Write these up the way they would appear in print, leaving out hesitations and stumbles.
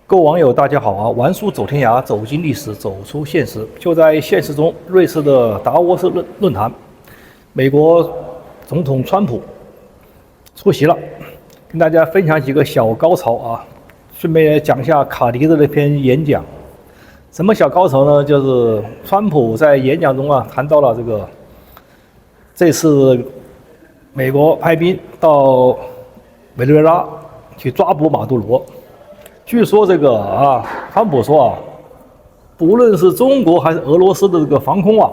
各位網友，大家好啊！玩書走天涯，走進歷史，走出現實。就在現實中，瑞士的達沃斯論壇，美國總統川普出席了，跟大家分享幾個小高潮啊。順便也講一下卡迪的那篇演講。什麼小高潮呢？就是川普在演講中啊，談到了這次美國派兵到委內瑞拉去抓捕馬杜羅。據說川普說啊，不論是中國還是俄羅斯的這個防空網，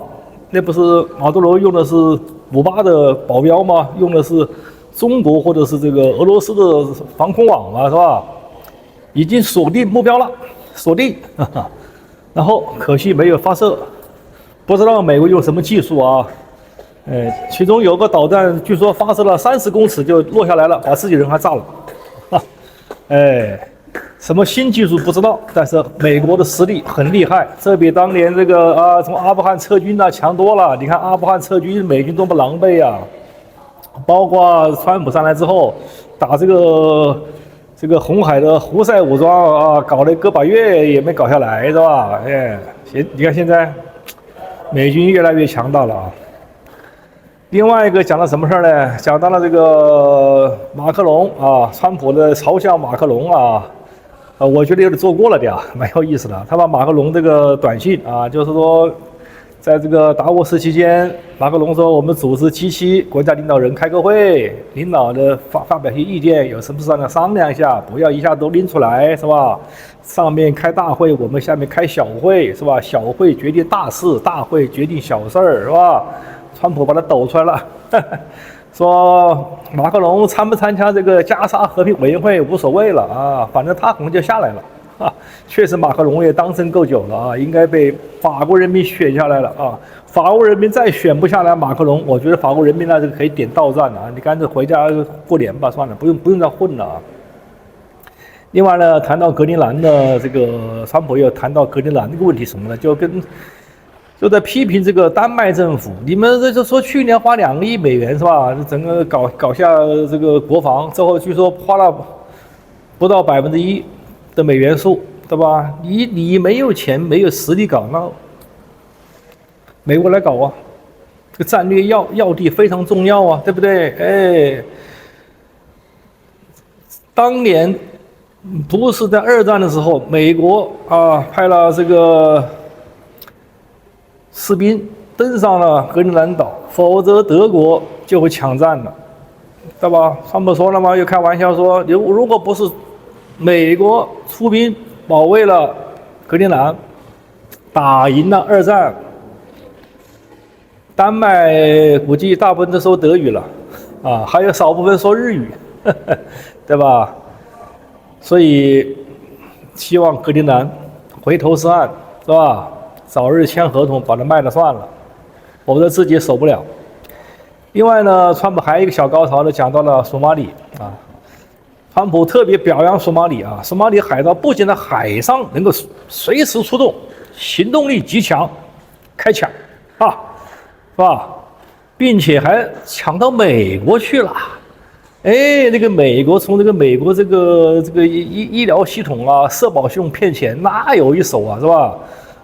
那不是馬杜羅用的是5·8的保鏢嗎？用的是中國或者是這個俄羅斯的防空網嘛，是吧？已經鎖定目標了，鎖定，然後可惜沒有發射，不知道美國用什麼技術啊？其中有個導彈，據說發射了30公尺就落下來了，把自己人還炸了，什麼新技術不知道，但是美國的實力很厲害，這比當年從阿富汗撤軍強多了。你看阿富汗撤軍，美軍多麼狼狽啊！包括川普上來之後，打這個紅海的胡塞武裝啊，搞了1個把月也没搞下來，是吧？你看现在美軍越來越強大了啊。另外一個講到什麼事呢？講到了這個馬克龍啊，川普的嘲笑馬克龍啊。我覺得有點做過了點，蠻有意思的。他把馬克龍這個短信啊，就是說，在這個達沃斯期間，馬克龍說我們組織7國家領導人開個會，領導的發表些意見，有什麼事上商量一下，不要一下都拎出來，是吧？上面開大會，我們下面開小會，是吧？小會決定大事，大會決定小事兒，是吧？川普把它抖出來了。說馬克龍參不參加這個加沙和平委員會無所謂了啊，反正他可能就下來了啊。確實馬克龍也當政夠久了啊，應該被法國人民選下來了啊。法國人民再選不下來馬克龍，我覺得法國人民這個可以點到站了啊，你乾脆回家過年吧，算了，不用再混了啊。另外呢，談到格陵蘭的這個，川普又談到格陵蘭這個問題什麼呢？就在批評這個丹麥政府，你們這就說去年花2億美元是吧？整個搞下這個國防之後，據說花了不到1%的美元數，對吧？你沒有錢，沒有實力搞，那美國來搞啊！這個戰略要地非常重要啊，對不對？當年不是在2戰的時候，美國啊派了這個士兵登上了格陵蘭島，否則德國就會搶占了，对吧？川普說了嗎？又開玩笑說，如果不是美國出兵保衛了格陵蘭，打贏了2戰，丹麥估計大部分都說德語了啊，還有少部分說日語，對吧？所以希望格陵蘭回頭是岸，是吧？早日簽合同，把它賣了算了，否則自己守不了。另外呢，川普還有一個小高潮的，講到了索馬里啊。川普特別表揚索馬里啊，索馬里海盜不僅在海上能夠隨時出動，行動力極強，開搶啊，是吧？並且還搶到美國去了。那個美國從這個美國這個醫療系統啊、社保系統騙錢，那有一手啊，是吧？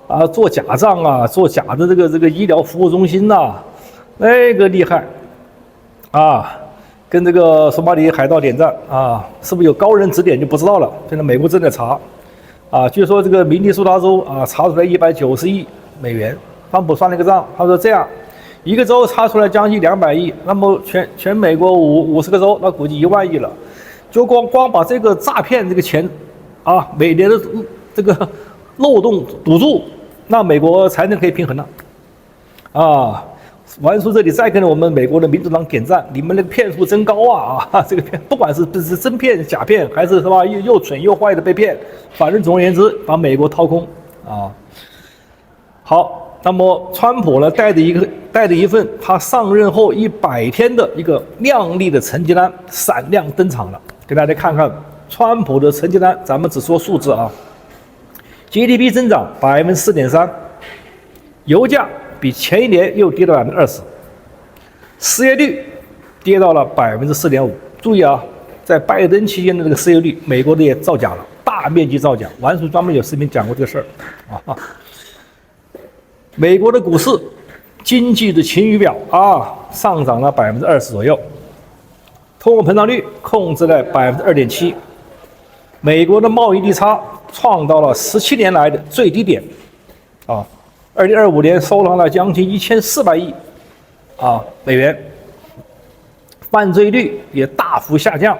啊，做假賬啊，做假的這個醫療服務中心吶，那個厲害啊，跟這個索馬里海盜點讚啊，是不是有高人指點就不知道了。現在美國正在查啊，據說這個明尼蘇達州啊查出來190億美元，川普算了個賬，他說這樣一個州查出來將近200億，那麼全美國50個州，那估計1萬億了，就光把這個詐騙這個錢啊，每年的這個漏洞堵住。那美國才能可以平衡了，啊！玩書這裡再跟我們美國的民主黨點讚，你們那個騙術真高啊！這個騙不管是真騙假騙，還是吧又蠢又壞的被騙，反正總而言之把美國掏空啊！好，那麼川普呢帶着一份他上任後100天的一個亮麗的成績單閃亮登場了，給大家看看川普的成績單，咱们只說數字啊。GDP 增長4.3%，油價比前一年又跌了20%，失業率跌到了4.5%。注意啊，在拜登期間的這個失業率，美國的也造假了，大大面積造假。王叔專門有視頻講過這個事兒啊。美國的股市經濟的晴雨表啊，上漲了20%左右，通貨膨脹率控制在2.7%，美國的貿易逆差創造了17年來的最低點啊。2025年收藏了將近1400億美元，犯罪率也大幅下降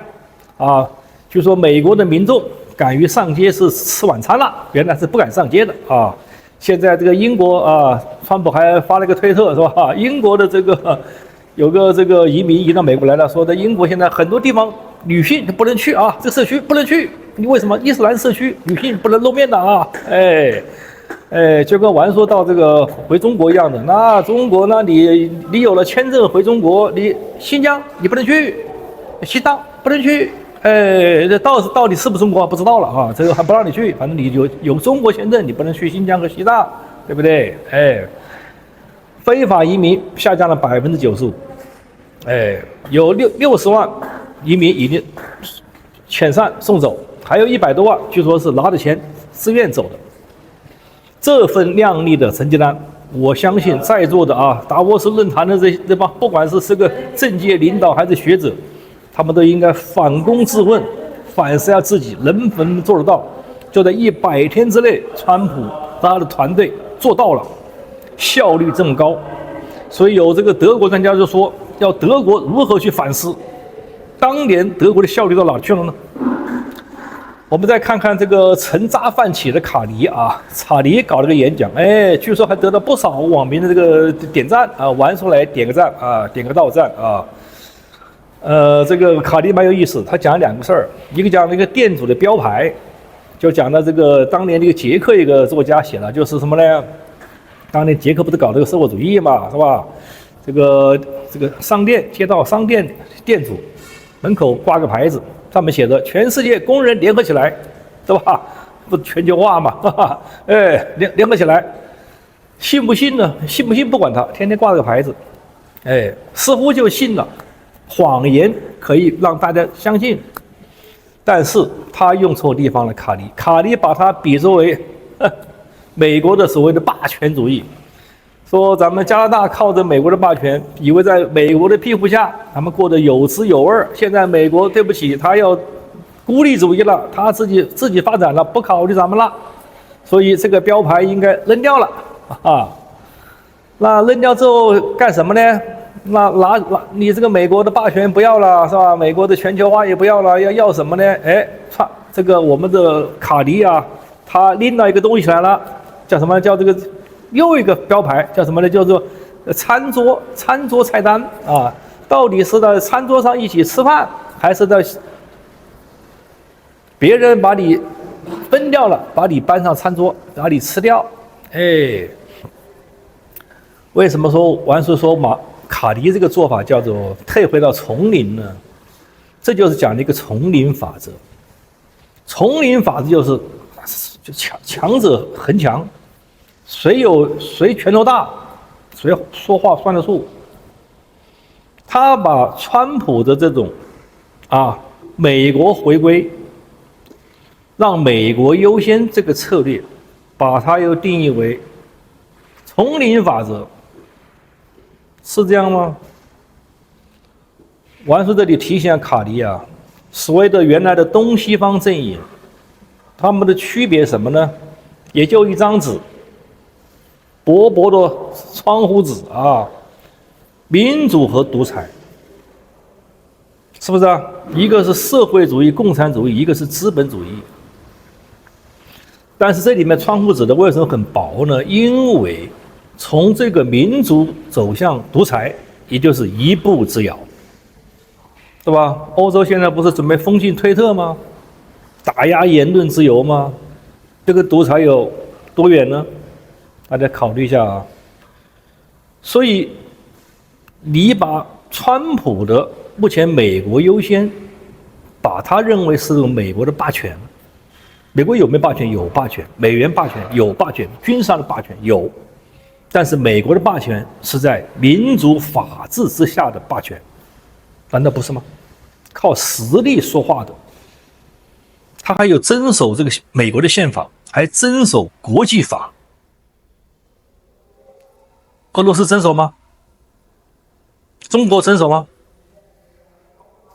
啊。据說美國的民眾敢於上街是吃晚餐了，原來是不敢上街的啊。現在这個英國啊，川普還發了個推特是吧？英國的這個有個這個移民移到美國來了，說在英國現在很多地方女性不能去啊，這個社區不能去，你為什麼？伊斯蘭社區女性不能露面的啊？就跟王說到這個回中國一樣的，那中國呢，你有了簽證回中國，你新疆你不能去，西藏不能去，這到底是不是中國不知道了啊，這個還不讓你去，反正你有中國簽證，你不能去新疆和西藏，對不對？非法移民下降了95%，有60萬移民已經遣散送走，還有100多萬据說是拿着錢自願走的。這份亮麗的成績單，我相信在座的達沃斯論壇的這幫，不管是個政界領導還是學者，他們都應該反躬自問，反思下自己能不能做得到。就在100天之內，川普他的團隊做到了，效率這麼高，所以有這個德國專家就說，要德國如何去反思，當年德國的效率到哪去了呢？我們再看看這個成渣飯起的卡尼啊，卡尼搞了個演講，據說還得到不少網民的這個點讚啊，玩出來點個讚啊，點個到讚啊。這個卡尼蠻有意思，他講了2個事兒，一個講那個店主的標牌，就講到這個當年這個捷克一個作家寫了，就是什麼呢？當年捷克不是搞這個社會主義嘛，是吧？這個商店街道商店店主門口掛個牌子。上面寫着全世界工人聯合起來，對吧？不是全球化嘛，哈哈，聯合起來，信不信呢？信不信不管他，天天掛這個牌子，似乎就信了，謊言可以讓大家相信，但是他用錯地方了。卡尼把他比作為美國的所謂的霸權主義。說咱們加拿大靠着美國的霸權，以為在美國的庇護下，他們過得有滋有味。現在美國對不起，他要孤立主義了，他自己發展了，不考慮咱們了，所以這個標牌應該扔掉了啊。那扔掉之後幹什麼呢？那你這個美國的霸權不要了是吧？美國的全球化也不要了，要什麼呢？這個我們的卡尼啊，他拎到一個東西來了，叫什麼？叫這個。又一個標牌叫什麼呢？叫做餐桌菜單啊，到底是在餐桌上一起吃飯，還是在別人把你分掉了，把你搬上餐桌，把你吃掉？為什麼說王叔說卡尼這個做法叫做退回到叢林呢？這就是講的一個叢林法則。叢林法則就強者恆強。誰拳頭大，誰說話算得數。他把川普的這種美國回歸，讓美國優先這個策略，把它又定義為叢林法則，是這樣嗎？王叔這裡提醒卡尼啊，所謂的原來的東西方陣營，他們的區別什麼呢？也就一張紙。薄薄的窗戶紙啊，民主和獨裁，是不是啊？一個是社會主義、共產主義，一個是資本主義。但是這裡面窗戶紙的為什麼很薄呢？因為從這個民主走向獨裁，也就是一步之遙，對吧？歐洲現在不是準備封禁推特嗎？打壓言論自由嗎？這個獨裁有多遠呢？大家考慮一下啊。所以你把川普的目前美國優先，把他認為是美國的霸權。美國有沒有霸權？有霸權。美元霸權有霸權，軍事的霸權有，但是美國的霸權是在民主法治之下的霸權，難道不是嗎？靠實力說話的，他還有遵守這個美國的憲法，還遵守國際法。俄羅斯遵守嗎？中國遵守嗎？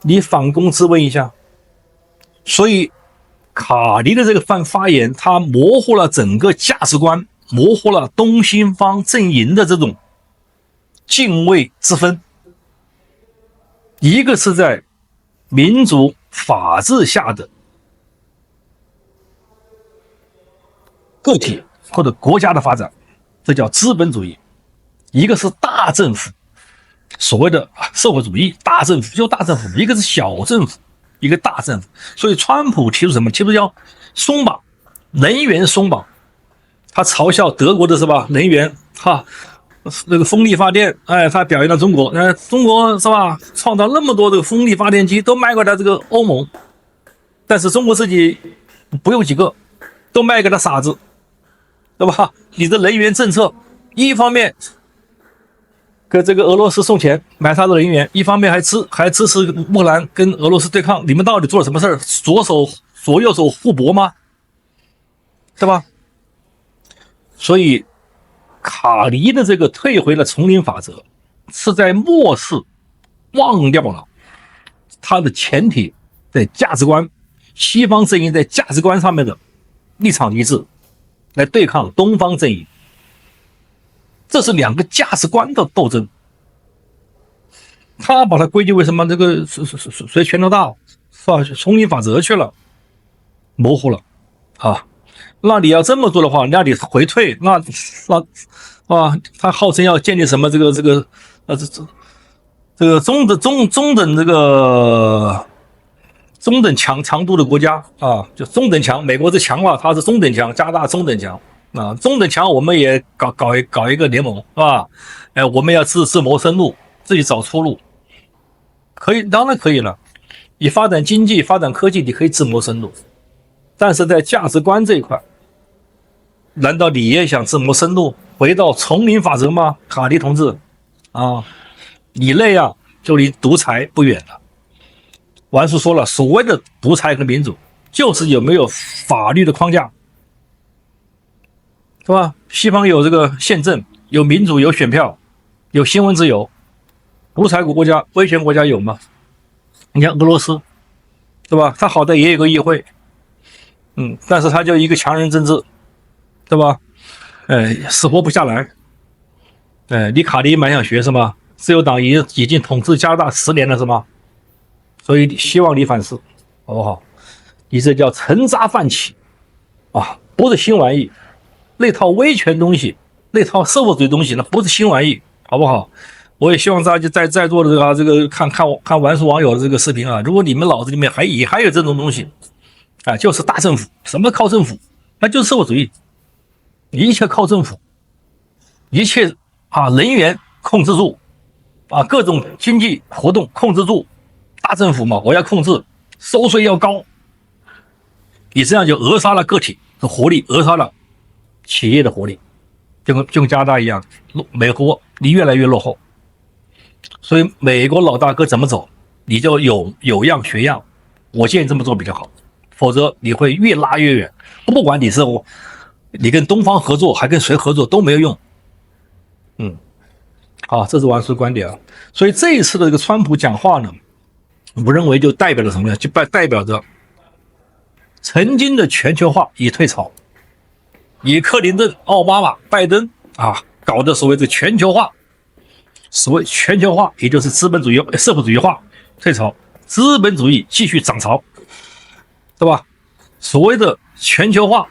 你反躬自問一下。所以卡尼的這個發言，他模糊了整個價值觀，模糊了東西方陣營的這種涇渭之分。一個是在民主法治下的個體或者國家的發展，這叫資本主義；一個是大政府，所謂的社會主義大政府，就大政府；一個是小政府，一個大政府。所以川普提出什麼？提出要鬆綁能源鬆綁，他嘲笑德國的是吧？能源那個風力發電，他表揚了中國，中國是吧？創造那麼多的風力發電機都賣給了這個歐盟，但是中國自己不用幾個，都賣給了傻子，对吧？你的能源政策，一方面给這個俄羅斯送錢買他的能源，一方面還支持烏克蘭跟俄羅斯對抗，你們到底做了什麼事兒？左右手互搏嗎？对吧？所以卡尼的這個退回了叢林法則，是在漠視忘掉了他的前提在價值觀，西方陣營在價值觀上面的立場一致，來對抗東方陣營。這是兩個價值觀的鬥爭。他把它歸結為什麼？這個誰拳頭大是吧？叢林法則去了，模糊了啊。那你要這麼做的話，那你回退，那他號稱要建立什麼这个中等強度的國家啊，就中等強。美國是強嘛，它是中等強，加大中等強啊，中等強我們也搞一個聯盟是吧？我們要自謀生路，自己找出路，可以，當然可以了。你發展經濟、發展科技，你可以自謀生路，但是在價值觀這一塊。難道你也想自謀生路，回到叢林法則嗎？卡尼同志啊，你那樣就離獨裁不遠了。王叔說了，所謂的獨裁和民主，就是有沒有法律的框架，是吧？西方有這個憲政，有民主，有選票，有新聞自由。獨裁國家、威權國家有嗎？你看俄羅斯，對吧？他好歹也有個議會，但是他就一個強人政治。對吧？死活不下來。你卡尼蠻想學是嗎？自由黨已經統治加拿大10年了是嗎？所以希望你反思，好不好？你這叫沉渣泛起啊，不是新玩意。那套威權東西，那套社會主義東西，那不是新玩意，好不好？我也希望大家在座的這個看玩書網友的這個視頻啊，如果你們腦子裡面還有這種東西，就是大政府，什麼靠政府，那就是社會主義。一切靠政府，一切能源控制住，各種經濟活動控制住，大政府嘛，我要控制，收稅要高，你這樣就扼殺了個體的活力，扼殺了企業的活力，就跟加拿大一樣，美國你越來越落後，所以美國老大哥怎麼走，你就有樣學樣，我建議這麼做比較好，否則你會越拉越遠，不管你跟東方合作還跟誰合作都沒有用。好，這是王叔觀點啊。所以這一次的這個川普講話呢，我認為就代表了什麼呢？就代表着曾經的全球化已退潮，以克林頓、奧巴馬、拜登搞的所謂的全球化，所謂全球化也就是資本主義、社會主義化退潮，資本主義繼續漲潮，對吧？所謂的全球化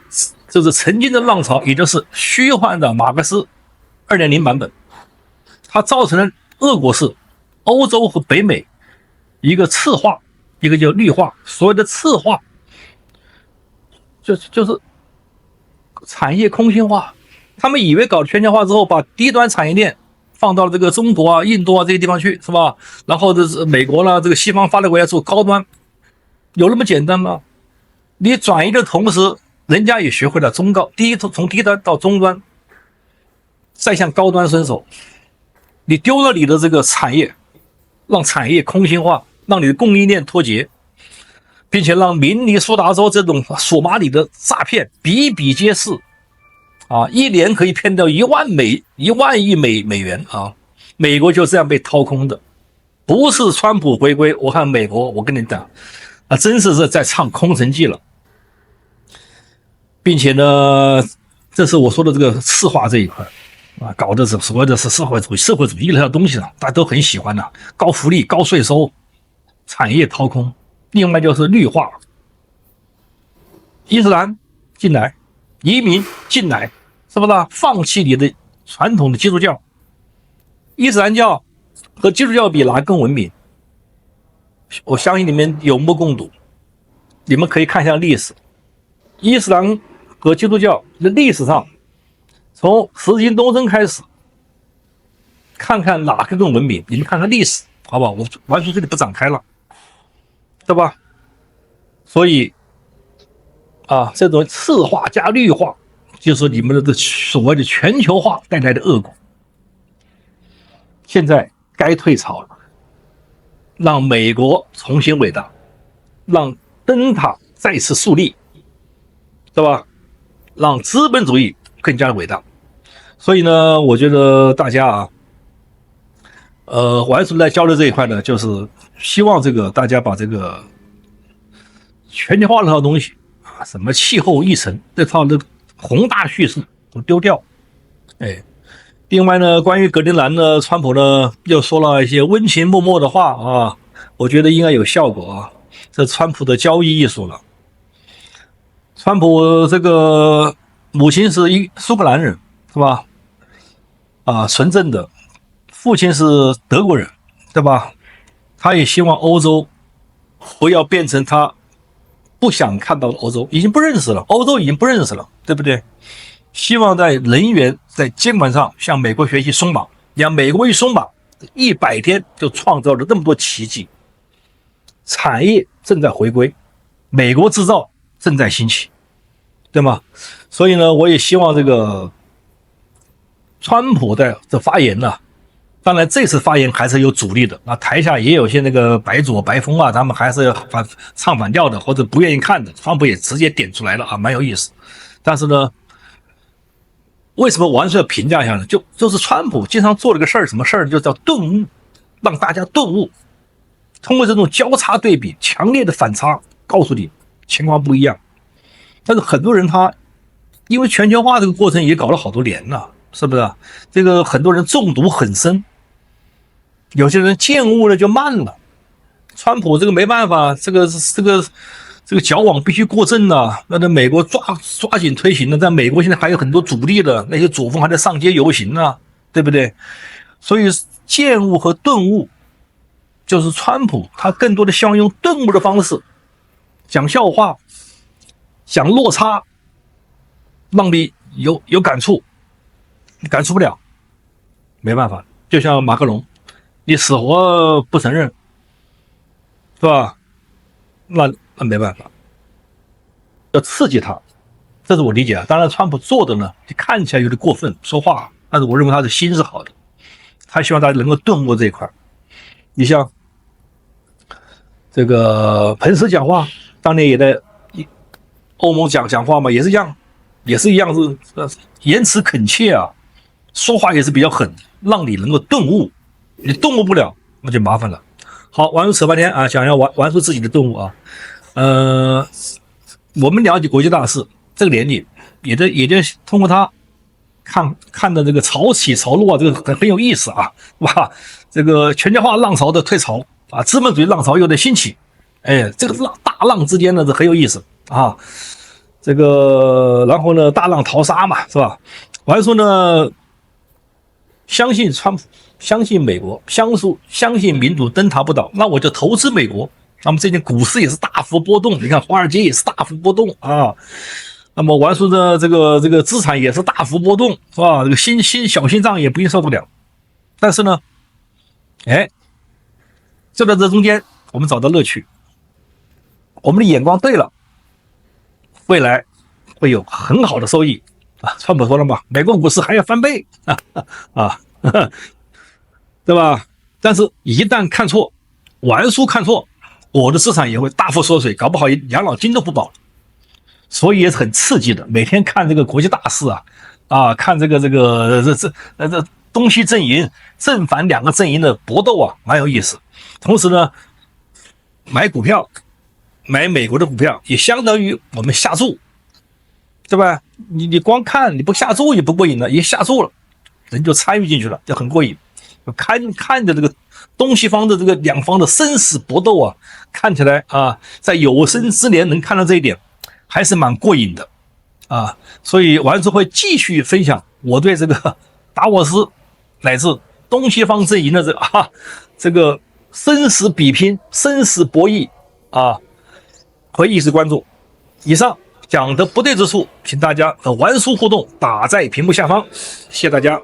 就是曾經的浪潮，也就是虛幻的馬克思 2.0 版本，它造成了俄國式歐洲和北美一個次化，一個叫綠化。所謂的次化就是產業空心化，他們以為搞全球化之後把低端產業鏈放到了這個中國印度這些地方去，是吧？然後這是美國這個西方發達國家做高端，有那麼簡單嗎？你轉移的同時，人家也學會了中高，從低端到中端，再向高端伸手。你丟了你的這個產業，讓產業空心化，讓你的供應鏈脫節，並且讓明尼蘇達州這種索馬里的詐騙比比皆是啊，一年可以騙掉1萬億美元啊，美國就這樣被掏空的，不是川普回歸，我看美國，我跟你講啊，真是在唱空城計了，並且呢，這是我說的這個赤化這一塊啊，搞的是所謂的是社會主義的東西大家都很喜歡的，高福利、高稅收，產業掏空。另外就是綠化，伊斯蘭進來，移民進來，是不是啊？放棄你的傳統的基督教，伊斯蘭教和基督教比哪更文明？我相信你們有目共睹，你們可以看一下歷史，伊斯蘭和基督教的歷史上，從石金东征開始，看看哪個更文明？你們看看歷史，好不好？我完全這裡不展開了。对吧？所以啊，這種赤化加綠化，就是你們的所謂的全球化帶來的惡果。現在該退潮了，讓美國重新偉大，讓燈塔再次樹立，对吧？讓資本主義更加偉大。所以呢，我覺得大家啊，我還是在交流這一塊呢，就是希望這個大家把這個全球化這套東西啊，什麼氣候議程這套的宏大敘事都丟掉。另外呢，關於格陵蘭呢，川普呢又說了一些溫情脈脈的話啊，我覺得應該有效果啊。這川普的交易藝術了。川普這個母親是蘇格蘭人，是吧？啊，純正的。父親是德國人，對吧？他也希望歐洲不要變成他不想看到的歐洲，已經不認識了，歐洲已經不認識了，對不對？希望在人員在監管上向美國學習鬆綁，讓美國一鬆綁，100天就創造了那麼多奇蹟，產業正在回歸，美國製造正在興起，對嗎？所以呢，我也希望這個川普的這發言呢，當然這次發言還是有阻力的，那台下也有些那個白左白風啊，他們還是唱反調的，或者不願意看的，川普也直接點出來了啊，蠻有意思。但是呢，為什麼我還是要評價一下呢？就是川普經常做了個事兒，什麼事兒就叫頓悟，讓大家頓悟，通過這種交叉對比、強烈的反差，告訴你情況不一樣。但是很多人他因為全球化這個過程也搞了好多年了，是不是？這個很多人中毒很深。有些人見悟了就慢了，川普這個沒辦法，這個矯枉必須過正了。那美國抓緊推行了，在美國現在還有很多阻力的，那些左風還在上街遊行呢，對不對？所以見悟和頓悟，就是川普他更多的希望用頓悟的方式講笑話，講落差，讓你有感觸，你感觸不了，沒辦法。就像馬克龍。你死活不承認，是吧？那沒辦法，要刺激他，這是我理解啊。當然，川普做的呢，就看起來有點過分說話，但是我認為他的心是好的，他希望大家能夠頓悟這一塊。你像這個彭斯講話，當年也在歐盟講話嘛，也是一樣是言辭懇切啊，說話也是比較狠，讓你能夠頓悟。你頓悟不了，那就麻煩了。好，玩出扯半天啊，想要玩出自己的頓悟啊。我們了解國際大事，這個年齡也就通過他看的這個潮起潮落啊，這個很有意思啊，哇，這個全球化浪潮的退潮啊，資本主義浪潮又在興起，這個大浪之間呢，这很有意思啊。這個然後呢，大浪淘沙嘛，是吧？我還說呢，相信川普。相信美國，相信民主燈塔不倒，那我就投資美國。那麼最近股市也是大幅波動，你看華爾街也是大幅波動啊。那麼玩叔的這個資產也是大幅波動，是吧？這個小心臟也不一定受得了。但是呢，就在這中間，我們找到樂趣，我們的眼光對了，未來會有很好的收益啊。川普說了嘛，美國股市還要翻倍啊。對吧？但是一旦看錯，玩叔看錯，我的資產也會大幅縮水，搞不好養老金都不保。所以也是很刺激的，每天看這個國際大事看這東西陣營正反兩個陣營的搏鬥蠻有意思。同時呢，買股票，買美國的股票也相當於我们下注，对吧？你光看你不下注也不過癮了，一下注了，人就參與進去了，就很過癮。看着這個東西方的這個兩方的生死搏鬥看起來在有生之年能看到這一點，還是蠻過癮的所以王叔會繼續分享我對這個達沃斯乃至東西方陣營的這個生死比拼、生死博弈會一直關注。以上講的不對之處，請大家和王叔互動打在屏幕下方，謝謝大家。